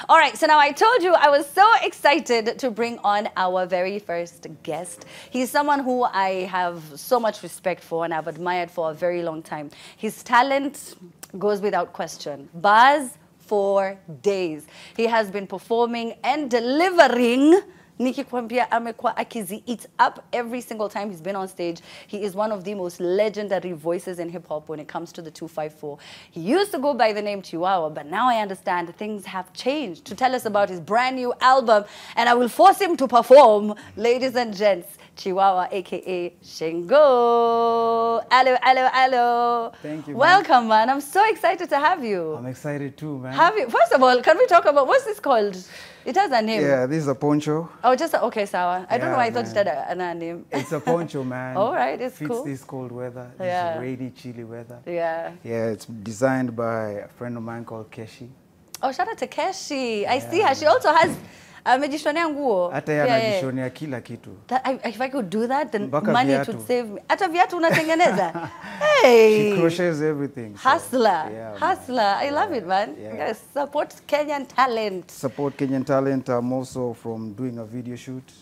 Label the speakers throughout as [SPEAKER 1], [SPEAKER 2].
[SPEAKER 1] All right, so now I told you I was so excited to bring on our very first guest. He's someone who I have so much respect for and I've admired for a very long time. His talent goes without question. Buzz for days. He has been performing and delivering. Nikki Kwambia amekuwa akizi eats up every single time he's been on stage. He is one of the most legendary voices in hip-hop when it comes to the 254. He used to go by the name Chiwawa, but now I understand things have changed. To tell us about his brand new album, and I will force him to perform, ladies and gents, Chiwawa, a.k.a. Xiengo. Hello, hello, hello.
[SPEAKER 2] Thank you,
[SPEAKER 1] Welcome, man. I'm so excited to have you.
[SPEAKER 2] I'm excited too, man.
[SPEAKER 1] First of all, can we talk about, what's this called? It has a name.
[SPEAKER 2] Yeah, this is a poncho.
[SPEAKER 1] Oh, just okay, Sawa. I don't know why I thought it had a name.
[SPEAKER 2] It's a poncho, man.
[SPEAKER 1] All right, it's
[SPEAKER 2] Fits
[SPEAKER 1] cool.
[SPEAKER 2] this cold weather, this rainy, chilly weather.
[SPEAKER 1] Yeah.
[SPEAKER 2] Yeah, it's designed by a friend of mine called Keshi.
[SPEAKER 1] Oh, shout out to Keshi. I see her. She also has amejishonea nguo.
[SPEAKER 2] Hata yeye anajishonea kila kitu.
[SPEAKER 1] If I could do that, then
[SPEAKER 2] Mpaka
[SPEAKER 1] money
[SPEAKER 2] viatu.
[SPEAKER 1] would save me. Hata viatu unatengeneza. Hey.
[SPEAKER 2] She crochets everything. So,
[SPEAKER 1] Hustler.
[SPEAKER 2] yeah,
[SPEAKER 1] Hustler. I love it, man.
[SPEAKER 2] Yeah.
[SPEAKER 1] Yes, support Kenyan talent.
[SPEAKER 2] Support Kenyan talent. I'm also from doing a video shoot.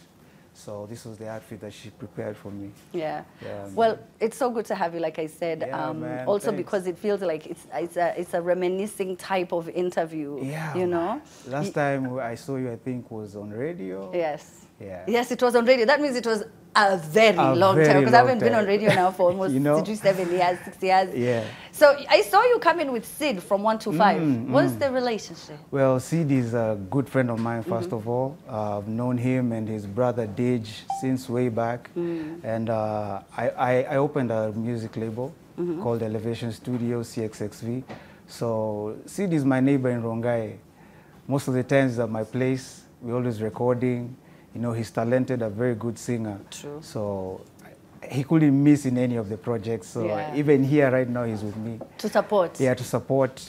[SPEAKER 2] So this was the outfit that she prepared for me.
[SPEAKER 1] Yeah.
[SPEAKER 2] Yeah,
[SPEAKER 1] well, it's so good to have you, like I said.
[SPEAKER 2] Yeah, man,
[SPEAKER 1] also
[SPEAKER 2] thanks.
[SPEAKER 1] because it feels like it's a reminiscing type of interview.
[SPEAKER 2] Yeah.
[SPEAKER 1] You know?
[SPEAKER 2] Last time I saw you, I think, was on radio.
[SPEAKER 1] Yes.
[SPEAKER 2] Yeah.
[SPEAKER 1] Yes, it was on radio. That means it was a very long time, because I haven't been on radio now for almost 7 years, 6 years.
[SPEAKER 2] Yeah.
[SPEAKER 1] So I saw you come in with Sid from 125. What's the relationship?
[SPEAKER 2] Well, Sid is a good friend of mine, first of all. I've known him and his brother Dej since way back. And I opened a music label called Elevation Studio, CXXV. So Sid is my neighbor in Rongai. Most of the times at my place, we're always recording. You know, he's talented, a very good singer.
[SPEAKER 1] True.
[SPEAKER 2] So he couldn't miss in any of the projects. So even here right now, he's with me.
[SPEAKER 1] To support?
[SPEAKER 2] Yeah, to support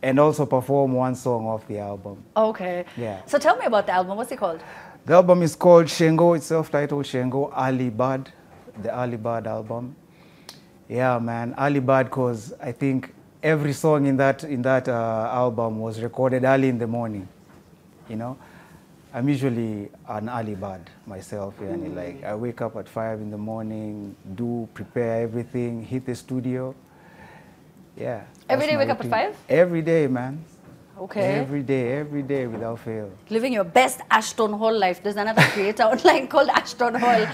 [SPEAKER 2] and also perform one song off the album.
[SPEAKER 1] Okay.
[SPEAKER 2] Yeah.
[SPEAKER 1] So tell me about the album. What's it called?
[SPEAKER 2] The album is called Xiengo. It's self-titled Xiengo, Ali Bad, the Ali Bad album. Yeah, man, Ali Bad, because I think every song in that album was recorded early in the morning, you know. I'm usually an early bird myself, and like I wake up at 5 in the morning, prepare everything, hit the studio. Yeah.
[SPEAKER 1] Every day wake up at 5?
[SPEAKER 2] Every day, man.
[SPEAKER 1] Okay.
[SPEAKER 2] Every day without fail.
[SPEAKER 1] Living your best Ashton Hall life. There's another creator online called Ashton Hall.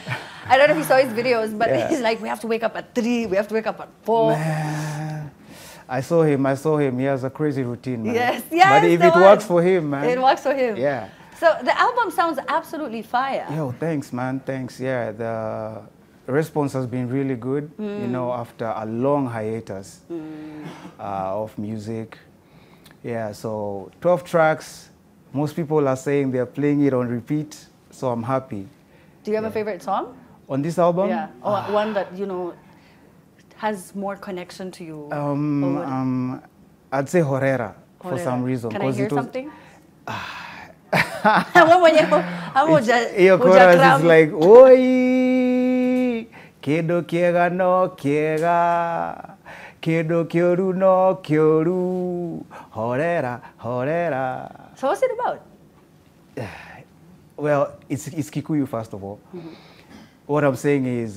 [SPEAKER 1] I don't know if you saw his videos, but he's like, we have to wake up at 3, we have to wake up at 4.
[SPEAKER 2] Man. I saw him. He has a crazy routine, man.
[SPEAKER 1] Yes.
[SPEAKER 2] But if it works for him, man.
[SPEAKER 1] It works for him.
[SPEAKER 2] Yeah.
[SPEAKER 1] So the album sounds absolutely fire.
[SPEAKER 2] Yo, thanks, man. Thanks. Yeah, the response has been really good, you know, after a long hiatus of music. Yeah, so 12 tracks. Most people are saying they're playing it on repeat, so I'm happy.
[SPEAKER 1] Do you have a favorite song?
[SPEAKER 2] On this album?
[SPEAKER 1] Yeah, or one that, you know, has more connection to you?
[SPEAKER 2] I'd say Horera for some reason.
[SPEAKER 1] Can I hear something?
[SPEAKER 2] Your chorus is like, oi, kedo kiega no kiega, kedo kyoru no kyoru, horera, horera.
[SPEAKER 1] So what's it about?
[SPEAKER 2] Well, it's Kikuyu, first of all. What I'm saying is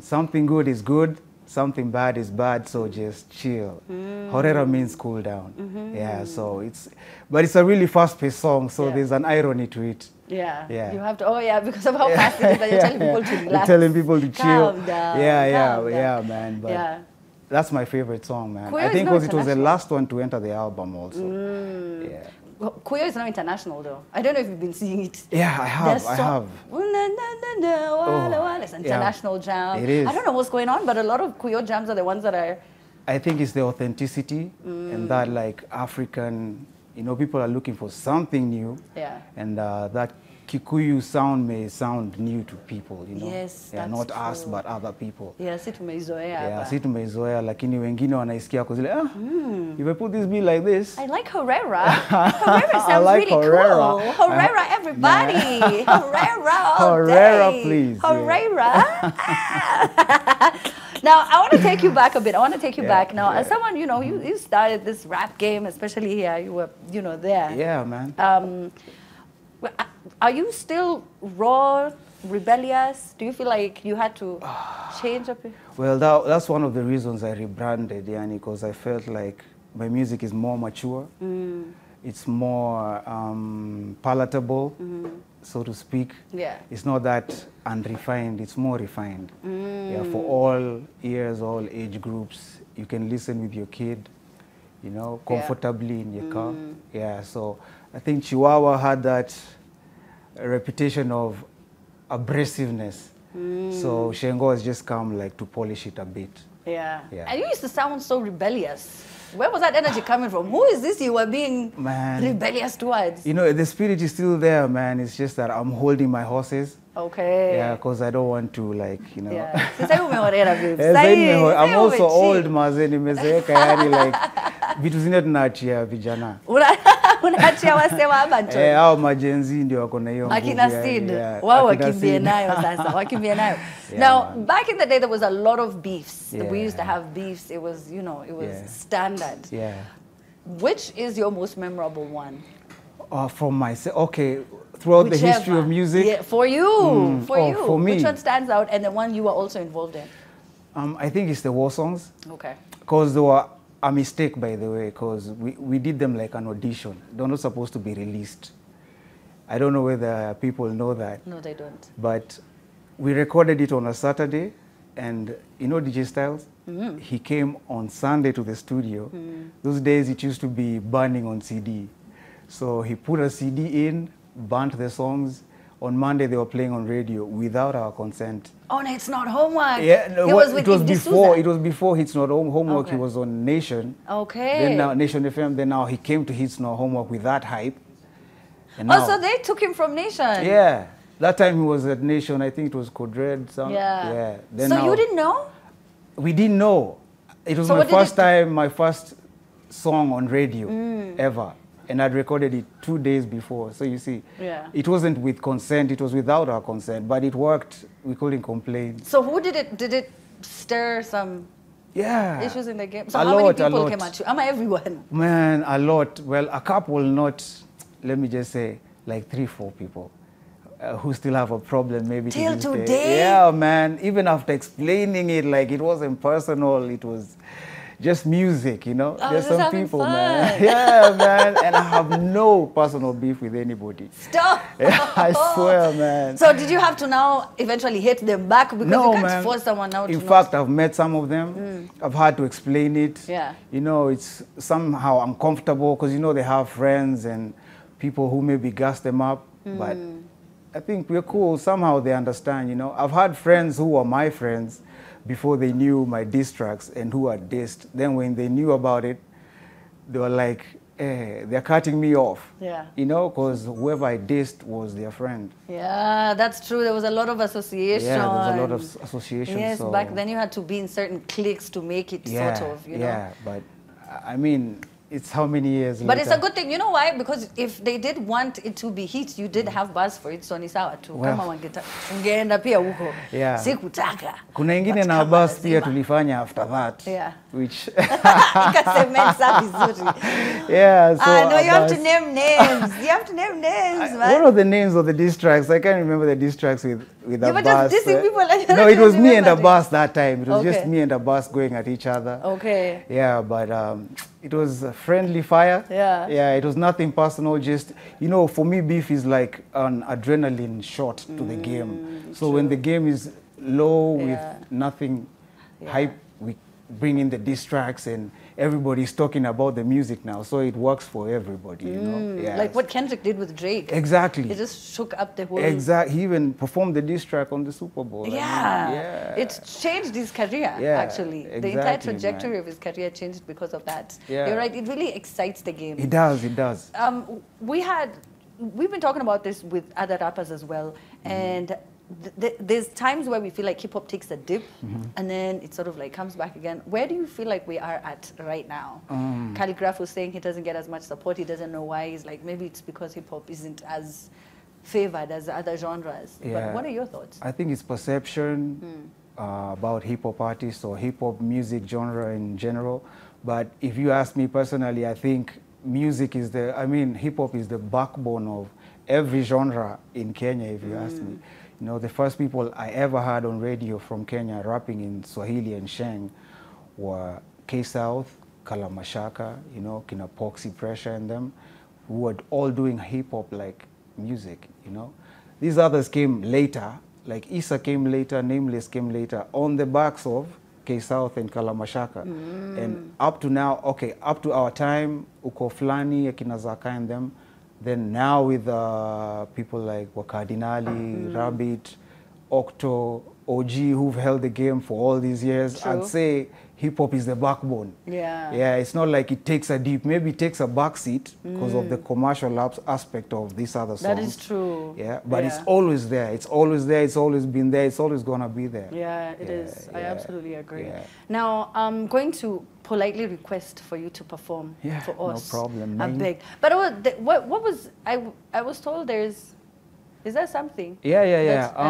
[SPEAKER 2] something good is good, something bad is bad, so just chill. Horera means cool down. Yeah, so but it's a really fast-paced song, so there's an irony to it.
[SPEAKER 1] Yeah. You have to, because of how fast it is that you're telling people to relax.
[SPEAKER 2] You're telling people to chill.
[SPEAKER 1] Calm down.
[SPEAKER 2] Yeah, man. But that's my favorite song, man. I think it was the last one to enter the album also. Yeah.
[SPEAKER 1] Kuyo is now international, though. I don't know if you've been seeing it.
[SPEAKER 2] Yeah, I have.
[SPEAKER 1] It's an international jam.
[SPEAKER 2] It is.
[SPEAKER 1] I don't know what's going on, but a lot of Kuyo jams are the ones that are...
[SPEAKER 2] I think it's the authenticity and that, like, African, you know, people are looking for something new.
[SPEAKER 1] Yeah.
[SPEAKER 2] And that Kikuyu sound may sound new to people, you know.
[SPEAKER 1] Yes,
[SPEAKER 2] yeah,
[SPEAKER 1] that's
[SPEAKER 2] not
[SPEAKER 1] true.
[SPEAKER 2] us, but other people.
[SPEAKER 1] Yeah, si tumeizoea.
[SPEAKER 2] Yeah, si tumeizoea, lakini wengine wanaisikia kwa zile, if I put this beat like this.
[SPEAKER 1] I like Herrera. Herrera sounds
[SPEAKER 2] like
[SPEAKER 1] really
[SPEAKER 2] Herrera.
[SPEAKER 1] cool. Herrera, everybody. Herrera all
[SPEAKER 2] Herrera,
[SPEAKER 1] day.
[SPEAKER 2] please.
[SPEAKER 1] Herrera. Now, I want to take you back a bit. I want to take you back now.
[SPEAKER 2] Yeah.
[SPEAKER 1] As someone, you know, you started this rap game, especially here. You were, you know, there.
[SPEAKER 2] Yeah, man.
[SPEAKER 1] Are you still raw, rebellious? Do you feel like you had to change up?
[SPEAKER 2] Well, that's one of the reasons I rebranded, Yani, because I felt like my music is more mature. It's more palatable, so to speak.
[SPEAKER 1] Yeah.
[SPEAKER 2] It's not that unrefined, it's more refined. Yeah, for all ears, all age groups. You can listen with your kid, you know, comfortably in your car. Yeah, so I think Chiwawa had that reputation of abrasiveness. So Xiengo has just come like to polish it a bit.
[SPEAKER 1] Yeah.
[SPEAKER 2] Yeah.
[SPEAKER 1] And you used to sound so rebellious. Where was that energy coming from? Who is this you were being rebellious towards?
[SPEAKER 2] You know, the spirit is still there, man. It's just that I'm holding my horses.
[SPEAKER 1] Okay.
[SPEAKER 2] Yeah, because I don't want to, like, you know.
[SPEAKER 1] Yeah.
[SPEAKER 2] I'm also old, mazeni mezeeka yani like vitu zingine tunaachia vijana.
[SPEAKER 1] Unaachia wase wa abantu.
[SPEAKER 2] Hao majenzi ndio wako na hiyo nguvu.
[SPEAKER 1] Akina Sid. Wao wakimbie nayo sasa. Wakimbie nayo. Now, back in the day there was a lot of beefs. We used to have beefs. It was, you know, it was standard.
[SPEAKER 2] Yeah.
[SPEAKER 1] Which is your most memorable one?
[SPEAKER 2] From myself, okay. Throughout the history of music?
[SPEAKER 1] Yeah, for you.
[SPEAKER 2] For me.
[SPEAKER 1] Which one stands out and the one you were also involved in?
[SPEAKER 2] I think it's the war songs.
[SPEAKER 1] Okay.
[SPEAKER 2] Because they were a mistake, by the way, because we did them like an audition. They're not supposed to be released. I don't know whether people know that.
[SPEAKER 1] No, they don't.
[SPEAKER 2] But we recorded it on a Saturday, and you know DJ Styles? He came on Sunday to the studio. Those days it used to be burning on CD. So he put a CD in, burnt the songs. On Monday they were playing on radio without our consent.
[SPEAKER 1] Oh no, it's not homework.
[SPEAKER 2] Yeah, no, it was before. It was before Hits Not Homework.
[SPEAKER 1] Okay.
[SPEAKER 2] He was on Nation.
[SPEAKER 1] Okay.
[SPEAKER 2] Then now Nation FM. Then now he came to Hits Not Homework with that hype. And now,
[SPEAKER 1] so they took him from Nation.
[SPEAKER 2] Yeah, that time he was at Nation. I think it was Code Red. Yeah. Then
[SPEAKER 1] so
[SPEAKER 2] now,
[SPEAKER 1] you didn't know?
[SPEAKER 2] We didn't know. It was my first time, my first song on radio ever. And I'd recorded it 2 days before. So you see, it wasn't with consent, it was without our consent, but it worked. We couldn't complain.
[SPEAKER 1] So who did it stir some issues in the game? So how many people came at you? Am I everyone?
[SPEAKER 2] Man, a lot. Well, a couple, not, let me just say, like 3-4 people who still have a problem maybe
[SPEAKER 1] till
[SPEAKER 2] to this
[SPEAKER 1] today.
[SPEAKER 2] Day. Yeah, man. Even after explaining it, like it wasn't personal, it was just music, you know.
[SPEAKER 1] Oh,
[SPEAKER 2] there's some people,
[SPEAKER 1] fun.
[SPEAKER 2] man. Yeah, man. And I have no personal beef with anybody.
[SPEAKER 1] Stop.
[SPEAKER 2] Yeah, I swear, man.
[SPEAKER 1] So did you have to now eventually hit them back because you can't force someone out?
[SPEAKER 2] In fact, I've met some of them. I've had to explain it.
[SPEAKER 1] Yeah.
[SPEAKER 2] You know, it's somehow uncomfortable because you know they have friends and people who maybe gas them up, but I think we're cool. Somehow they understand, you know. I've had friends who were my friends before they knew my diss tracks and who are dissed. Then when they knew about it, they were like, they're cutting me off.
[SPEAKER 1] Yeah.
[SPEAKER 2] You know, because whoever I dissed was their friend.
[SPEAKER 1] Yeah, that's true. There was a lot of association.
[SPEAKER 2] Yeah, there was a lot of association.
[SPEAKER 1] Yes,
[SPEAKER 2] so
[SPEAKER 1] back then you had to be in certain cliques to make it sort of, you know.
[SPEAKER 2] Yeah, but I mean, it's how many years
[SPEAKER 1] But
[SPEAKER 2] later?
[SPEAKER 1] it's a good thing. You know why? Because if they did want it to be hit, you did have buzz for it. So ni sawa tu. Kama ungeenda pia huko.
[SPEAKER 2] Yeah.
[SPEAKER 1] Sikutaka.
[SPEAKER 2] Kuna ingine na Abbas pia tulifanya after that.
[SPEAKER 1] Yeah.
[SPEAKER 2] Which
[SPEAKER 1] Ikasemenza vizuri.
[SPEAKER 2] Yeah, so
[SPEAKER 1] no, you have to name names. You have to name names, man.
[SPEAKER 2] What are the names of the diss tracks? I can't remember the diss tracks with
[SPEAKER 1] You were
[SPEAKER 2] Abbas.
[SPEAKER 1] just dissing people.
[SPEAKER 2] No, it was me and Abbas that time. It was just me and Abbas going at each other.
[SPEAKER 1] Okay.
[SPEAKER 2] Yeah, but it was a friendly fire.
[SPEAKER 1] Yeah.
[SPEAKER 2] Yeah, it was nothing personal. Just, you know, for me, beef is like an adrenaline shot to the game. So when the game is low with nothing hype, we bring in the diss tracks and everybody's talking about the music now. So it works for everybody, you know. Yeah.
[SPEAKER 1] Like what Kendrick did with Drake.
[SPEAKER 2] Exactly.
[SPEAKER 1] It just shook up the whole...
[SPEAKER 2] Exactly. He even performed the diss track on the Super Bowl.
[SPEAKER 1] Yeah.
[SPEAKER 2] I mean, yeah.
[SPEAKER 1] It changed his career, actually.
[SPEAKER 2] Exactly,
[SPEAKER 1] the entire trajectory of his career changed because of that.
[SPEAKER 2] Yeah.
[SPEAKER 1] You're right. It really excites the game.
[SPEAKER 2] It does. It does.
[SPEAKER 1] We've been talking about this with other rappers as well. And there's times where we feel like hip hop takes a dip and then it sort of like comes back again. Where do you feel like we are at right now? Calligraph was saying he doesn't get as much support. He doesn't know why. He's like, maybe it's because hip hop isn't as favored as other genres.
[SPEAKER 2] Yeah.
[SPEAKER 1] But what are your thoughts?
[SPEAKER 2] I think it's perception. about hip-hop artists or hip-hop music genre in general. But if you ask me personally, I think music is hip-hop is the backbone of every genre in Kenya, if you ask me. You know, the first people I ever heard on radio from Kenya rapping in Swahili and Sheng were K-South, Kalamashaka, you know, Kina Poxy Pressure and them, who were all doing hip-hop like music, you know. These others came later, like Issa came later, Nameless came later, on the backs of K-South and Kalamashaka. And up to now, okay, up to our time, Uko Flani, Akina Zaka and them, then now with people like Wakardinali, Rabbit, Octo, OG, who've held the game for all these years,
[SPEAKER 1] True.
[SPEAKER 2] I'd say hip-hop is the backbone.
[SPEAKER 1] Yeah.
[SPEAKER 2] Yeah, it's not like it takes a deep, maybe it takes a backseat because of the commercial aspect of these other songs.
[SPEAKER 1] That is true.
[SPEAKER 2] Yeah, but it's
[SPEAKER 1] Yeah.
[SPEAKER 2] always there. It's always there. It's always been there. It's always going to be there.
[SPEAKER 1] Yeah, it is. I absolutely agree.
[SPEAKER 2] Yeah.
[SPEAKER 1] Now, I'm going to politely request for you to perform for us.
[SPEAKER 2] No problem.
[SPEAKER 1] I beg. But what was, I was told is there something?
[SPEAKER 2] Yeah.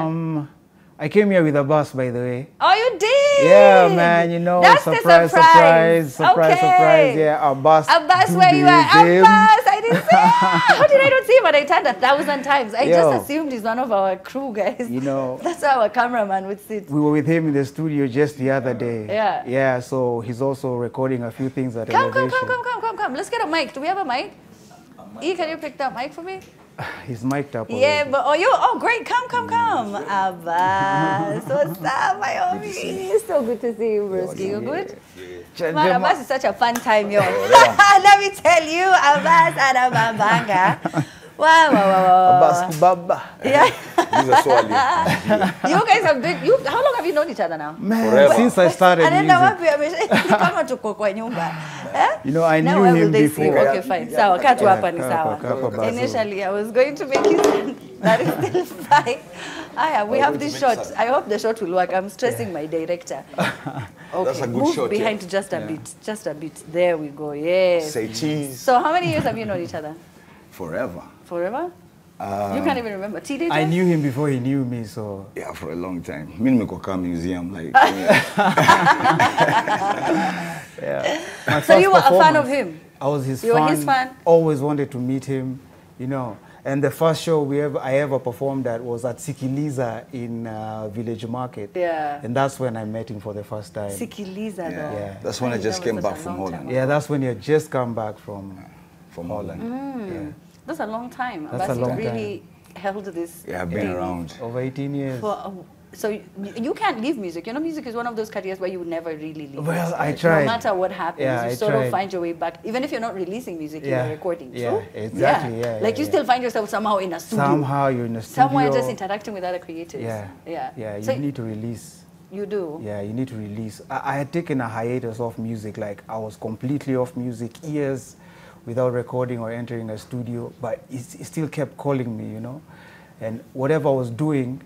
[SPEAKER 2] I came here with Abbas, by the way.
[SPEAKER 1] Oh, you did?
[SPEAKER 2] Yeah, man, you know,
[SPEAKER 1] That's
[SPEAKER 2] surprise.
[SPEAKER 1] Okay.
[SPEAKER 2] Yeah, Abbas,
[SPEAKER 1] where you are? Abbas, I didn't see him. How did I not see him? But I tried 1,000 times. I just assumed he's one of our crew guys.
[SPEAKER 2] You know.
[SPEAKER 1] That's how our cameraman would sit.
[SPEAKER 2] We were with him in the studio just the other day.
[SPEAKER 1] Yeah.
[SPEAKER 2] Yeah, so he's also recording a few things at
[SPEAKER 1] Come.
[SPEAKER 2] Elevation.
[SPEAKER 1] Let's get a mic. Do we have a mic? E, can you pick that mic for me?
[SPEAKER 2] He's mic'd up already.
[SPEAKER 1] Yeah, but great. Come. Abbas, what's up, my homie? So good to see you, broski. You good?
[SPEAKER 2] Yeah.
[SPEAKER 1] Man, Abbas is such a fun time, yo. Let me tell you, Abbas and Ababanga. Wow.
[SPEAKER 2] Abbas Kubaba.
[SPEAKER 1] Yeah.
[SPEAKER 3] These are so early.
[SPEAKER 1] You guys have been, how long have you known each other now?
[SPEAKER 2] Man,
[SPEAKER 3] Forever.
[SPEAKER 2] since I started music. You know, I knew him before.
[SPEAKER 1] Okay, fine. Sawa, katu hapa ni
[SPEAKER 2] Kaa
[SPEAKER 1] sawa.
[SPEAKER 2] hapa basi.
[SPEAKER 1] Initially, I was going to make you stand. That is still fine. We have this shot. I hope the shot will work. I'm stressing my director. Okay,
[SPEAKER 3] That's a good
[SPEAKER 1] move
[SPEAKER 3] shot,
[SPEAKER 1] behind just a bit. Just a bit. There we go. Yes.
[SPEAKER 3] Say cheese.
[SPEAKER 1] So how many years have you known each other?
[SPEAKER 3] Forever.
[SPEAKER 1] Forever? You can't even remember. Teenagers?
[SPEAKER 2] I knew him before he knew me, so.
[SPEAKER 3] Yeah, for a long time. Me and Mekoka Museum, like.
[SPEAKER 2] Yeah. My
[SPEAKER 1] So you
[SPEAKER 2] first
[SPEAKER 1] were a fan of
[SPEAKER 2] performance,
[SPEAKER 1] him?
[SPEAKER 2] I was his
[SPEAKER 1] You
[SPEAKER 2] fan.
[SPEAKER 1] were his fan?
[SPEAKER 2] Always wanted to meet him, you know. And the first show I ever performed at was at Sikiliza in Village Market.
[SPEAKER 1] Yeah.
[SPEAKER 2] And that's when I met him for the first time.
[SPEAKER 1] Sikiliza, though.
[SPEAKER 2] Yeah.
[SPEAKER 3] That's when I just
[SPEAKER 1] That
[SPEAKER 3] came
[SPEAKER 1] was
[SPEAKER 3] back
[SPEAKER 1] such a
[SPEAKER 3] from
[SPEAKER 1] long
[SPEAKER 3] Holland.
[SPEAKER 1] time.
[SPEAKER 2] Yeah, that's when he had just come back from
[SPEAKER 3] Holland.
[SPEAKER 2] Yeah.
[SPEAKER 1] That's a long time.
[SPEAKER 2] That's
[SPEAKER 1] But
[SPEAKER 2] a long
[SPEAKER 1] really held this.
[SPEAKER 3] Yeah, I've been
[SPEAKER 1] thing
[SPEAKER 3] around.
[SPEAKER 2] Over 18 years.
[SPEAKER 1] So you can't leave music. You know, music is one of those careers where you would never really leave.
[SPEAKER 2] Well, I
[SPEAKER 1] No
[SPEAKER 2] tried.
[SPEAKER 1] matter what happens,
[SPEAKER 2] Yeah,
[SPEAKER 1] you
[SPEAKER 2] I
[SPEAKER 1] sort of
[SPEAKER 2] tried.
[SPEAKER 1] find your way back. Even if you're not releasing music,
[SPEAKER 2] Yeah.
[SPEAKER 1] you're recording.
[SPEAKER 2] Yeah,
[SPEAKER 1] True?
[SPEAKER 2] exactly, yeah,
[SPEAKER 1] Like you
[SPEAKER 2] yeah.
[SPEAKER 1] still find yourself somehow in a studio.
[SPEAKER 2] Somehow you're in a studio.
[SPEAKER 1] Somewhere just interacting with other creatives.
[SPEAKER 2] Yeah, you
[SPEAKER 1] So
[SPEAKER 2] need to release.
[SPEAKER 1] you do.
[SPEAKER 2] Yeah, you need to release. I had taken a hiatus off music, like I was completely off music years without recording or entering a studio, but it still kept calling me, you know. And whatever I was doing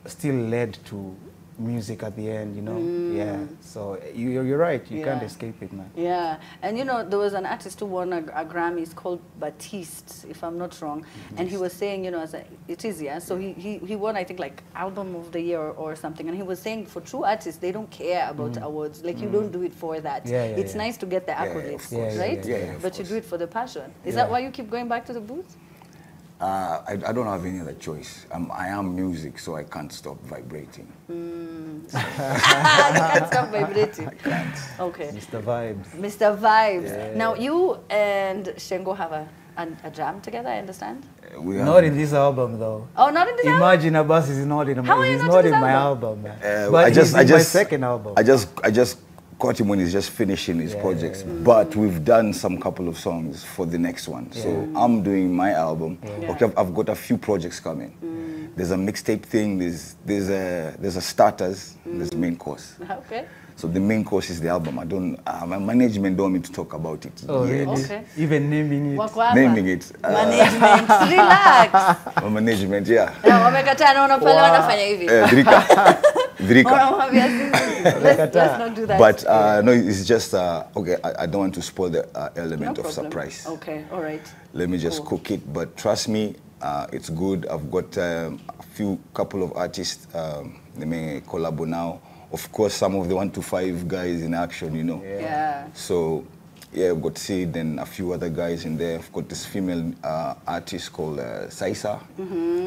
[SPEAKER 2] still led to music at the end, you know. Yeah, so you're right, you can't escape it, man.
[SPEAKER 1] Yeah, and you know, there was an artist who won a Grammy, he's called Batiste, if I'm not wrong, and he was saying, you know, it is, yeah, so he won, I think, like, Album of the Year or something, and he was saying, for true artists, they don't care about awards, like, you don't do it for that. It's nice to get the accolades, right?
[SPEAKER 3] Yeah,
[SPEAKER 1] but you do it for the passion. Is that why you keep going back to the booth?
[SPEAKER 3] I don't have any other choice. I am music, so I can't stop vibrating.
[SPEAKER 1] You can't stop vibrating. Okay.
[SPEAKER 2] Mr. Vibes.
[SPEAKER 1] Mr. Vibes.
[SPEAKER 2] Yeah.
[SPEAKER 1] Now, you and Xiengo have a jam together, I understand?
[SPEAKER 3] We
[SPEAKER 2] Not in this album, though.
[SPEAKER 1] Oh, not in this album?
[SPEAKER 2] Imagine Abbas is not in,
[SPEAKER 1] How are you
[SPEAKER 2] he's
[SPEAKER 1] not
[SPEAKER 2] not
[SPEAKER 1] in
[SPEAKER 2] in
[SPEAKER 1] this
[SPEAKER 2] my
[SPEAKER 1] album?
[SPEAKER 2] album, man. But he's in my second album.
[SPEAKER 3] I just caught him when he's just finishing his projects. But we've done some couple of songs for the next one. So I'm doing my album. Okay, I've got a few projects coming. There's a mixtape thing. There's a starters. There's main course.
[SPEAKER 1] Okay.
[SPEAKER 3] So the main course is the album. My management don't want me to talk about it
[SPEAKER 2] Oh,
[SPEAKER 3] yet.
[SPEAKER 2] really?
[SPEAKER 1] Okay.
[SPEAKER 2] Even naming it.
[SPEAKER 1] Wako hapa?
[SPEAKER 3] Naming it.
[SPEAKER 1] Management. Relax.
[SPEAKER 3] My management, yeah.
[SPEAKER 1] Na wamekataa naona pale wanafanya hivi.
[SPEAKER 3] Drika.
[SPEAKER 1] Wanamwambia sisi. Let's not do that.
[SPEAKER 3] But no, it's just okay. I don't want to spoil the element
[SPEAKER 1] No
[SPEAKER 3] of
[SPEAKER 1] problem.
[SPEAKER 3] surprise.
[SPEAKER 1] Okay, all right.
[SPEAKER 3] Let me just cook it. But trust me, it's good. I've got a couple of artists. They may collab now of course, some of the 1 to 5 guys in action, you know.
[SPEAKER 1] Yeah.
[SPEAKER 3] So, yeah, I've got Sid and a few other guys in there. I've got this female artist called Saisa.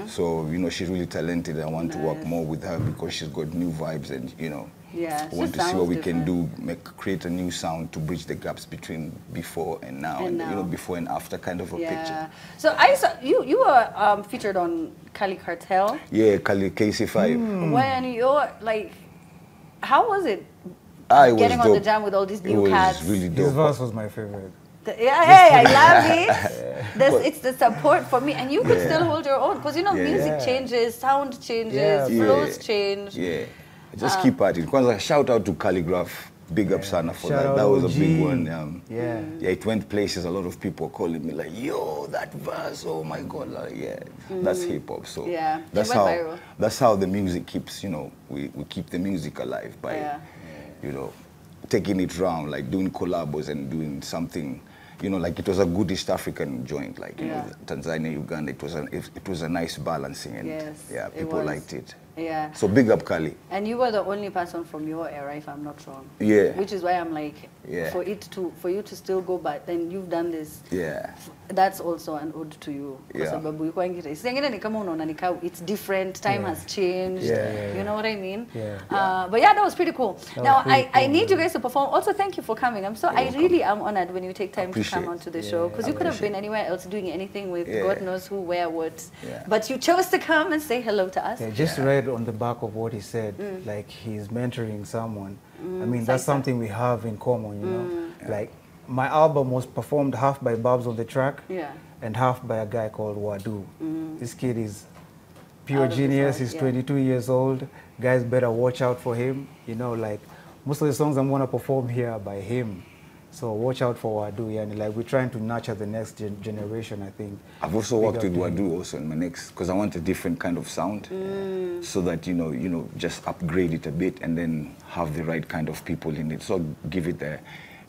[SPEAKER 3] So, you know, she's really talented. I want to work more with her because she's got new vibes and, you know,
[SPEAKER 1] yeah,
[SPEAKER 3] I want to see what we can do, create a new sound to bridge the gaps between before and now, and, you know, before and after kind of a picture.
[SPEAKER 1] So I saw you were featured on Cali Cartel.
[SPEAKER 3] Yeah, Cali KC5.
[SPEAKER 1] When you're like, how was it?
[SPEAKER 3] It
[SPEAKER 1] Getting
[SPEAKER 3] was
[SPEAKER 1] on
[SPEAKER 3] dope.
[SPEAKER 1] the jam with all these new
[SPEAKER 3] It
[SPEAKER 1] cats.
[SPEAKER 3] was really dope.
[SPEAKER 2] His verse was my favorite.
[SPEAKER 1] Yeah, hey, I love it. It's the support for me, and you could still hold your own because you know music changes, sound changes, flows change.
[SPEAKER 3] Yeah, just keep at it. Because shout out to Calligraph, big up Sana for that. That was a big one. Yeah, it went places. A lot of people calling me like, "Yo, that verse! Oh my God!" Like, yeah, that's hip hop. So that's how the music keeps. You know, we keep the music alive by, you know, taking it round, like doing collabos and doing something. You know, like it was a good East African joint, like you know, Tanzania, Uganda. It was a nice balancing, and yeah, people liked it.
[SPEAKER 1] Yeah.
[SPEAKER 3] So big up Kali.
[SPEAKER 1] And you were the only person from your era, if I'm not wrong.
[SPEAKER 3] Yeah.
[SPEAKER 1] Which is why I'm like, for you to still go back, then you've done this.
[SPEAKER 3] Yeah.
[SPEAKER 1] That's also an ode to you.
[SPEAKER 3] Yeah.
[SPEAKER 1] It's different. Time has changed. You know what I mean?
[SPEAKER 2] Yeah.
[SPEAKER 1] But yeah, that was pretty cool. Now I need you guys to perform. Also, thank you for coming. I really am honored when you take time to come onto the show because you could have been anywhere else doing anything with God knows who, where, what. But you chose to come and say hello to us.
[SPEAKER 2] Yeah, just read on the back of what he said, like he's mentoring someone. I mean, that's something we have in common, you know. Like my album was performed half by Babs on the track and half by a guy called Wadu. This kid is pure genius. He's 22 years old. Guys better watch out for him. You know, like most of the songs I'm gonna perform here are by him. So watch out for Wadu, and like we're trying to nurture the next generation, I think.
[SPEAKER 3] I've also worked with Wadu also in my next, because I want a different kind of sound, so that you know, just upgrade it a bit and then have the right kind of people in it. So give it a,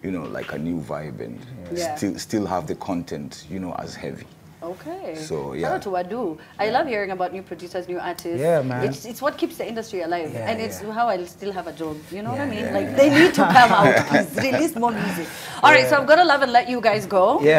[SPEAKER 3] you know, like a new vibe and still have the content, you know, as heavy.
[SPEAKER 1] Okay.
[SPEAKER 3] So yeah.
[SPEAKER 1] Shout out to Wadu. I love hearing about new producers, new artists.
[SPEAKER 2] Yeah, man.
[SPEAKER 1] It's what keeps the industry alive, and it's how I'll still have a job. You know what I mean? Like they need to come out, please release more music. All right, so I'm gonna love and let you guys go.
[SPEAKER 2] Yeah.